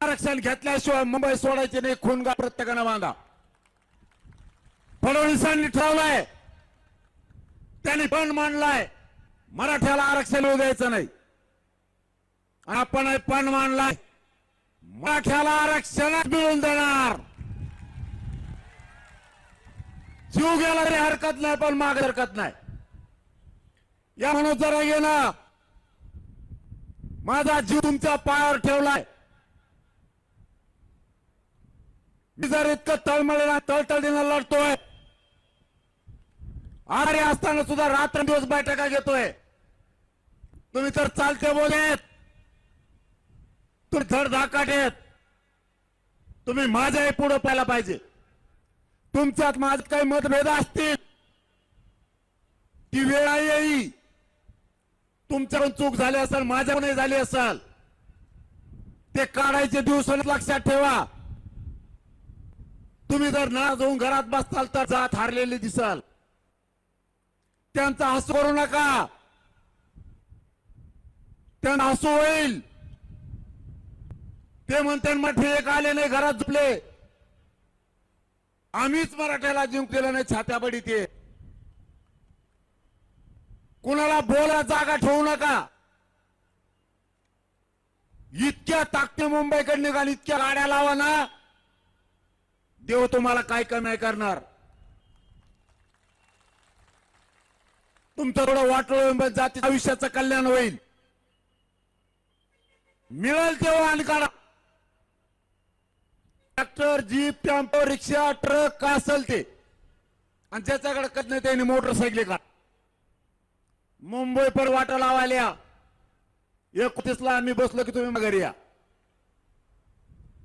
आरक्षण घेतल्याशिवाय मुंबई सोडायचे नाही, खूनगा प्रत्येकानं बांधा. फडणवीसांनी ठरवलंय, त्यांनी पण मांडलाय, मराठ्याला आरक्षण येऊ द्यायचं नाही. आपण पण मांडलाय, मराठ्याला आरक्षण मिळून देणार. जीव गेला तरी हरकत नाही, पण मागे हरकत नाही. या म्हणून जरा येणं, माझा जीव तुमच्या पायावर ठेवलाय. मी जर इतकं तळमळीला तळतळीनं लढतोय, आरे असताना सुद्धा रात्रंदिवस बैठका घेतोय. तुम्ही तर चालते बोलेत, तुम्ही धड धाकाट आहेत. तुम्ही माझ्याही पुढे पाहायला पाहिजे. तुमच्यात माझे काही मतभेद असतील, ती वेळ येईल. तुमच्याकडून चूक झाली असेल, माझ्याकडून झाली असेल, ते काढायचे दिवस लक्षात ठेवा. तुम्ही जर नाराज होऊन घरात बसताल तर जात हारलेले दिसाल. त्यांचा हसू करू नका, त्यांना हसू होईल. ते म्हणते मराठी एक आले नाही, घरात झोपले. आम्हीच मराठ्याला जिंकलेलं नाही, छात्या बडीते. कुणाला बोला जागा ठेवू नका. इतक्या ताकदीने मुंबईकडे निघाल, इतक्या गाड्या लावा ना, देव तुम्हाला काय कमी करणार. तुमचं थोडं वाटोळ जाती आयुष्याचं कल्याण होईल. मिळेल तेव्हा आणि काढा. ट्रॅक्टर, जीप, टेम्पो, रिक्षा, ट्रक का असेल ते, आणि ज्याच्याकडे कत नाही त्याने मोटरसायकल का. मुंबई पर वाटा लावायला 31ला आम्ही बसलो की तुम्ही घरी या.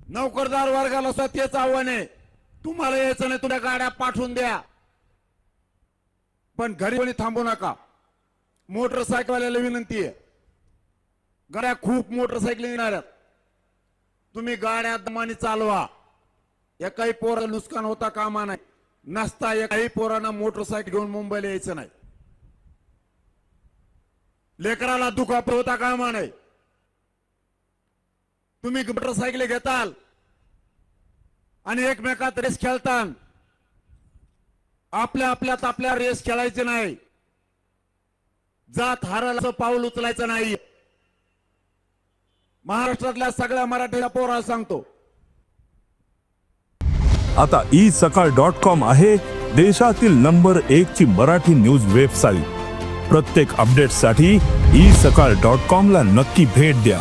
नोकरदार वर्गाला सुद्धा तेच आव्हान आहे, तुम्हाला यायचं नाही, तुझ्या गाड्या पाठवून द्या, पण घरी कोणी थांबू नका. मोटरसायकलवाल्याला विनंती आहे, गाड्या खूप मोटरसायकल येणार आहेत, तुम्ही गाड्या दमाने चालवा. एकाही पोराला नुकसान होता कामा नाही. नसता एकाही पोरांना मोटरसायकल घेऊन मुंबईला यायचं नाही. लेकराला दुखापत होता कामा नाही. तुम्ही मोटरसायकल घेताल आणि एकमेकात रेस खेळताल. आपल्या रेस खेळायचे नाही. जात हारायचं पाऊल उचलायचं नाही. महाराष्ट्रातल्या सगळ्या मराठीला पोराला सांगतो, आता isakal.com आहे देशातील नंबर 1 ची मराठी न्यूज वेबसाईट. प्रत्येक अपडेटसाठी isakal.com ला नक्की भेट द्या.